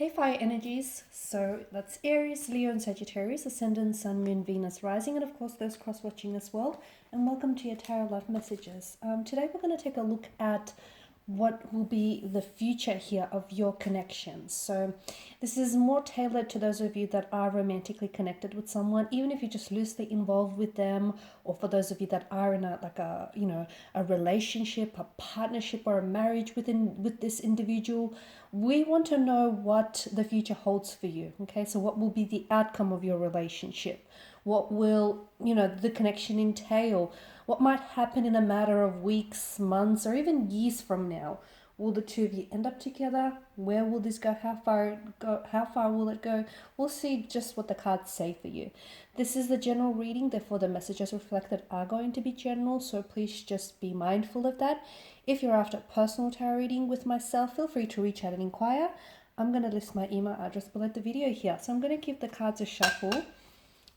Hey fire energies, so that's Aries, Leo and Sagittarius, Ascendant, Sun, Moon, Venus, Rising, and of course those cross-watching as well. And welcome to your Tarot Love Messages. Today we're going to take a look at what will be the future here of your connections. So this is more tailored to those of you that are romantically connected with someone, even if you're just loosely involved with them, or for those of you that are in a relationship, a partnership, or a marriage with this individual. We want to know what the future holds for you. Okay, so what will be the outcome of your relationship? What will, the connection entail? What might happen in a matter of weeks, months, or even years from now? Will the two of you end up together? Where will this go? How far will it go? We'll see just what the cards say for you. This is the general reading, therefore the messages reflected are going to be general, so please just be mindful of that. If you're after a personal tarot reading with myself, feel free to reach out and inquire. I'm going to list my email address below the video here. So I'm going to give the cards a shuffle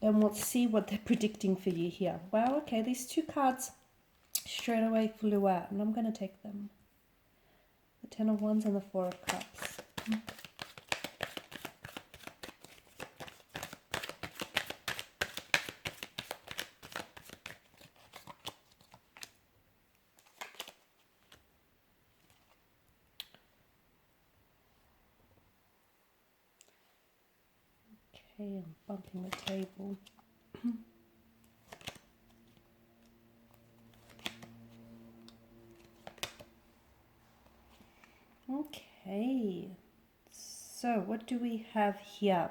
and we'll see what they're predicting for you here. Wow, okay, these two cards straight away flew out, and I'm going to take them. The Ten of Wands and the Four of Cups. Okay, I'm bumping the table. Okay, so what do we have here?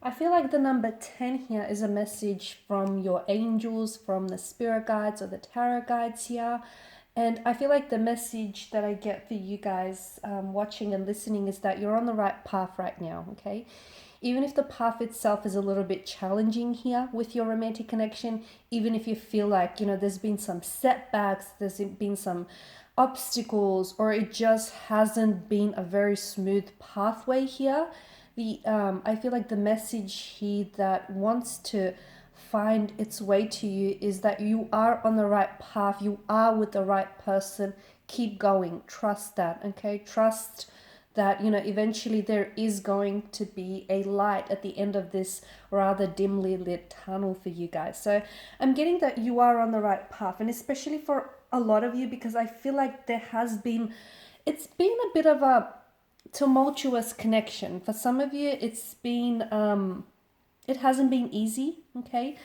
I feel like the number 10 here is a message from your angels, from the spirit guides or the tarot guides here. And I feel like the message that I get for you guys watching and listening is that you're on the right path right now, okay? Even if the path itself is a little bit challenging here with your romantic connection, even if you feel like, there's been some setbacks, there's been some obstacles, or it just hasn't been a very smooth pathway here, I feel like the message here that wants to find its way to you is that you are on the right path, you are with the right person. Keep going, trust that, okay? Trust that, eventually there is going to be a light at the end of this rather dimly lit tunnel for you guys. So I'm getting that you are on the right path, and especially for a lot of you, because I feel like it's been a bit of a tumultuous connection. For some of you, it hasn't been easy, okay?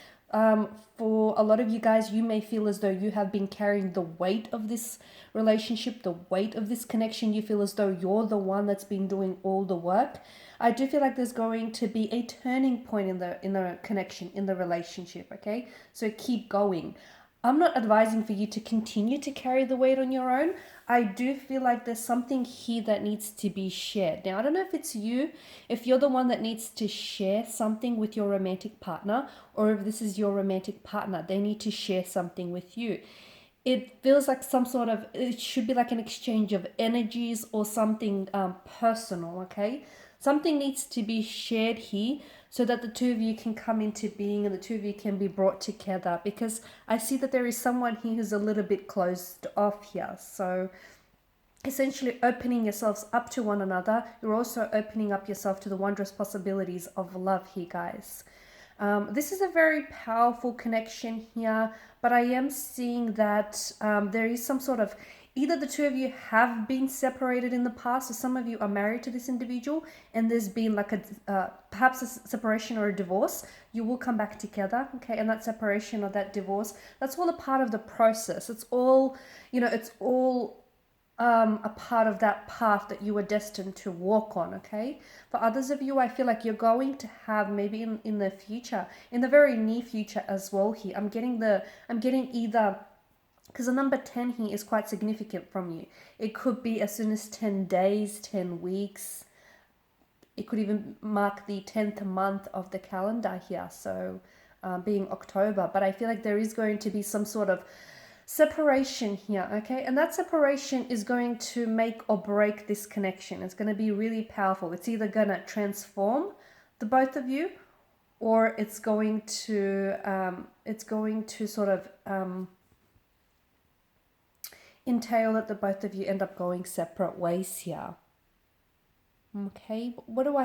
For a lot of you guys, you may feel as though you have been carrying the weight of this relationship, the weight of this connection. You feel as though you're the one that's been doing all the work. I do feel like there's going to be a turning point in the connection, in the relationship, okay? So keep going. I'm not advising for you to continue to carry the weight on your own. I do feel like there's something here that needs to be shared. Now, I don't know if it's you, if you're the one that needs to share something with your romantic partner, or if this is your romantic partner, they need to share something with you. It feels like it should be like an exchange of energies or something personal, okay? Something needs to be shared here so that the two of you can come into being and the two of you can be brought together, because I see that there is someone here who's a little bit closed off here. So essentially opening yourselves up to one another, you're also opening up yourself to the wondrous possibilities of love here, guys. This is a very powerful connection here, but I am seeing that there is some sort of, either the two of you have been separated in the past, or some of you are married to this individual and there's been like perhaps a separation or a divorce. You will come back together, okay? And that separation or that divorce, that's all a part of the process. It's all, it's all a part of that path that you were destined to walk on, okay? For others of you, I feel like you're going to have maybe in the future, in the very near future as well here. I'm getting either, because the number 10 here is quite significant from you. It could be as soon as 10 days, 10 weeks. It could even mark the 10th month of the calendar here, so being October. But I feel like there is going to be some sort of separation here, okay? And that separation is going to make or break this connection. It's going to be really powerful. It's either going to transform the both of you, or it's going to sort of entail that the both of you end up going separate ways here. Okay, what do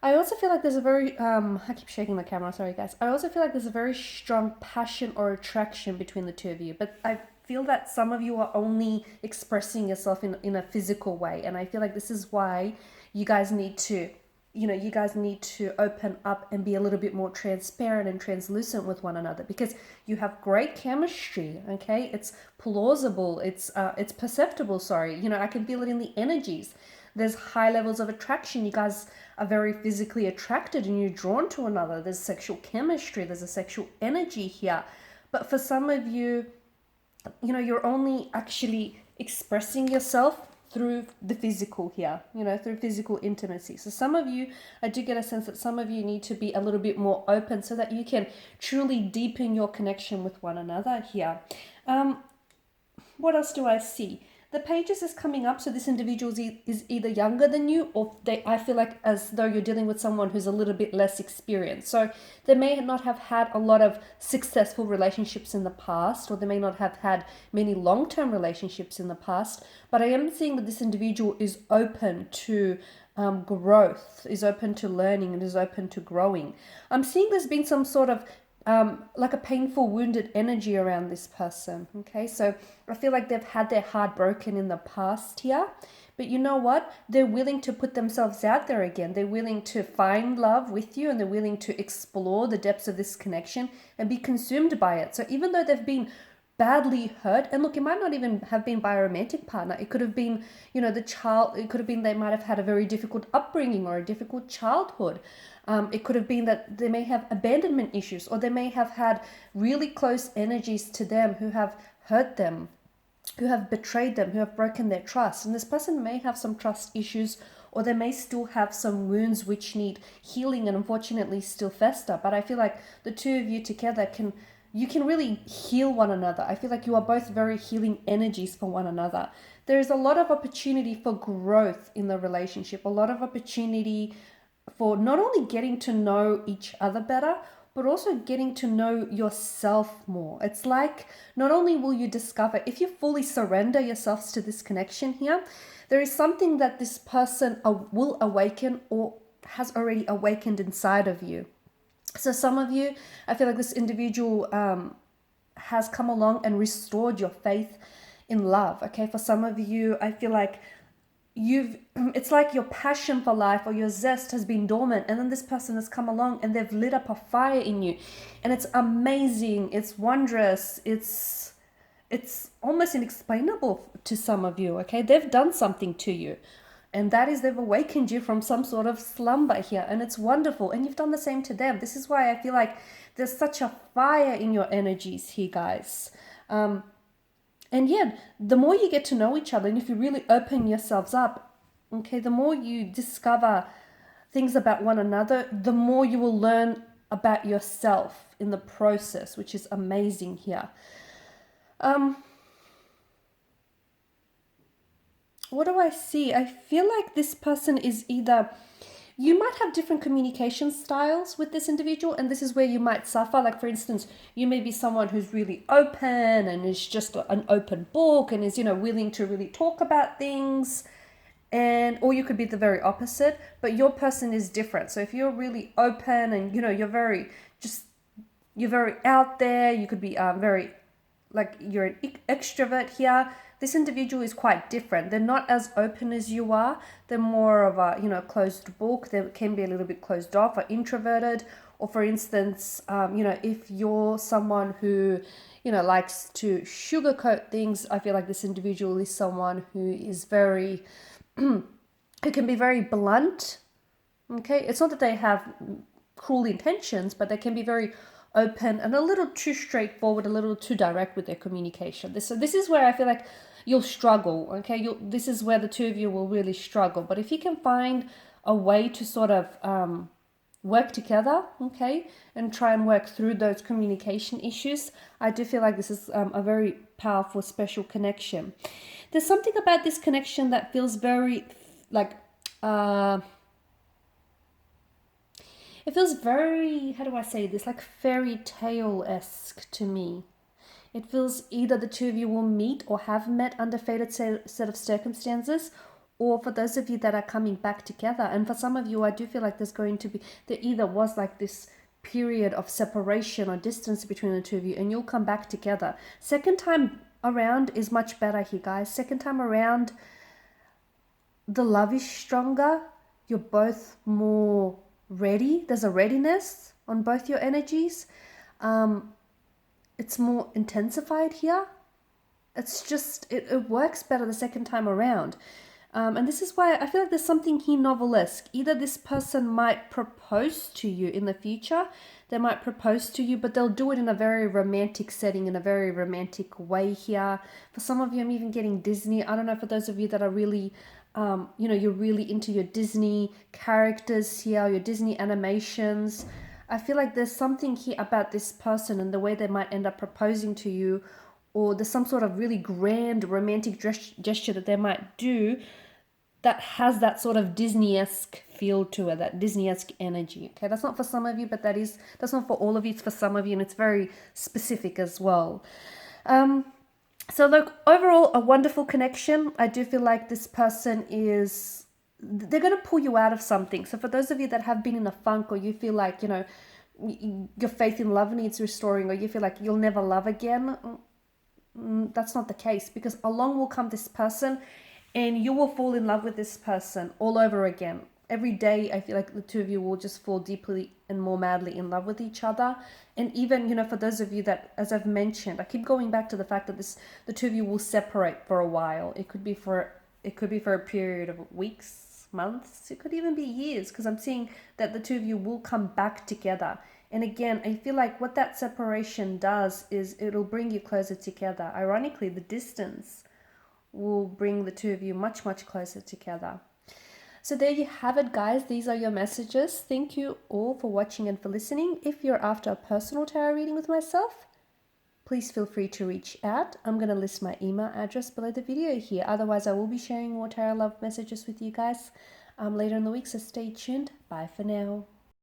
I also feel like there's a very, I keep shaking the camera, sorry guys. I also feel like there's a very strong passion or attraction between the two of you, but I feel that some of you are only expressing yourself in a physical way. And I feel like this is why you guys need to, you guys need to open up and be a little bit more transparent and translucent with one another, because you have great chemistry, okay? It's plausible, it's perceptible, sorry. I can feel it in the energies. There's high levels of attraction. You guys are very physically attracted and you're drawn to another. There's sexual chemistry. There's a sexual energy here. But for some of you, you're only actually expressing yourself through the physical here, through physical intimacy. So some of you, I do get a sense that some of you need to be a little bit more open so that you can truly deepen your connection with one another here. What else do I see? The pages is coming up, so this individual is either younger than you, or I feel like as though you're dealing with someone who's a little bit less experienced. So they may not have had a lot of successful relationships in the past, or they may not have had many long-term relationships in the past, but I am seeing that this individual is open to growth, is open to learning, and is open to growing. I'm seeing there's been some sort of like a painful, wounded energy around this person. Okay, so I feel like they've had their heart broken in the past here, but you know what? They're willing to put themselves out there again. They're willing to find love with you, and they're willing to explore the depths of this connection and be consumed by it. So even though they've been badly hurt, and look, it might not even have been by a romantic partner. It could have been, the child, it could have been they might have had a very difficult upbringing or a difficult childhood. It could have been that they may have abandonment issues, or they may have had really close energies to them who have hurt them, who have betrayed them, who have broken their trust. And this person may have some trust issues, or they may still have some wounds which need healing and unfortunately still fester. But I feel like the two of you together can really heal one another. I feel like you are both very healing energies for one another. There is a lot of opportunity for growth in the relationship, a lot of opportunity for not only getting to know each other better, but also getting to know yourself more. It's like not only will you discover, if you fully surrender yourselves to this connection here, there is something that this person will awaken or has already awakened inside of you. So some of you, I feel like this individual has come along and restored your faith in love. Okay, for some of you, I feel like it's like your passion for life or your zest has been dormant, and then this person has come along and they've lit up a fire in you, and it's amazing, it's wondrous, it's almost inexplainable to some of you. Okay, they've done something to you, and that is they've awakened you from some sort of slumber here, and it's wonderful, and you've done the same to them. This is why I feel like there's such a fire in your energies here, guys. And yeah, the more you get to know each other, and if you really open yourselves up, okay, the more you discover things about one another, the more you will learn about yourself in the process, which is amazing here. What do I see? I feel like this person is either... You might have different communication styles with this individual, and this is where you might suffer. Like, for instance, you may be someone who's really open and is just an open book and is, willing to really talk about things. Or you could be the very opposite, but your person is different. So if you're really open and, you're very out there, you could be very, like, you're an extrovert here. This individual is quite different. They're not as open as you are. They're more of a, closed book. They can be a little bit closed off or introverted. Or for instance, if you're someone who, likes to sugarcoat things, I feel like this individual is someone who is very, who can be very blunt. Okay, it's not that they have cruel intentions, but they can be very open and a little too straightforward, a little too direct with their communication. This is where I feel like you'll struggle. Okay, this is where the two of you will really struggle. But if you can find a way to sort of work together, okay, and try and work through those communication issues, I do feel like this is a very powerful, special connection. There's something about this connection that feels very like it feels very, how do I say this, like fairy tale-esque to me. It feels either the two of you will meet or have met under fated set of circumstances, or for those of you that are coming back together. And for some of you, I do feel like there's going to be, there either was like this period of separation or distance between the two of you, and you'll come back together. Second time around is much better here, guys. Second time around, the love is stronger. You're both more ready. There's a readiness on both your energies. It's more intensified here. It's just, it works better the second time around. And this is why I feel like there's something here novelesque. Either this person might propose to you in the future. They might propose to you, but they'll do it in a very romantic setting, in a very romantic way here. For some of you, I'm even getting Disney. I don't know, for those of you that are really, you know, you're really into your Disney characters here, your Disney animations. I feel like there's something here about this person and the way they might end up proposing to you, or there's some sort of really grand romantic gesture that they might do that has that sort of Disney-esque feel to it, that Disney-esque energy. Okay, that's not for some of you, but that's not for all of you. It's for some of you, and it's very specific as well. So look, overall, a wonderful connection. I do feel like this person is, they're going to pull you out of something. So for those of you that have been in a funk, or you feel like, you know, your faith in love needs restoring, or you feel like you'll never love again, that's not the case, because along will come this person and you will fall in love with this person all over again. Every day, I feel like the two of you will just fall deeply and more madly in love with each other. And even, you know, for those of you that, as I've mentioned, I keep going back to the fact that the two of you will separate for a while. It could be for a period of weeks, months. It could even be years, because I'm seeing that the two of you will come back together. And again, I feel like what that separation does is it'll bring you closer together. Ironically, the distance will bring the two of you much, much closer together. So there you have it, guys. These are your messages. Thank you all for watching and for listening. If you're after a personal tarot reading with myself, please feel free to reach out. I'm going to list my email address below the video here. Otherwise, I will be sharing more tarot love messages with you guys later in the week, so stay tuned. Bye for now.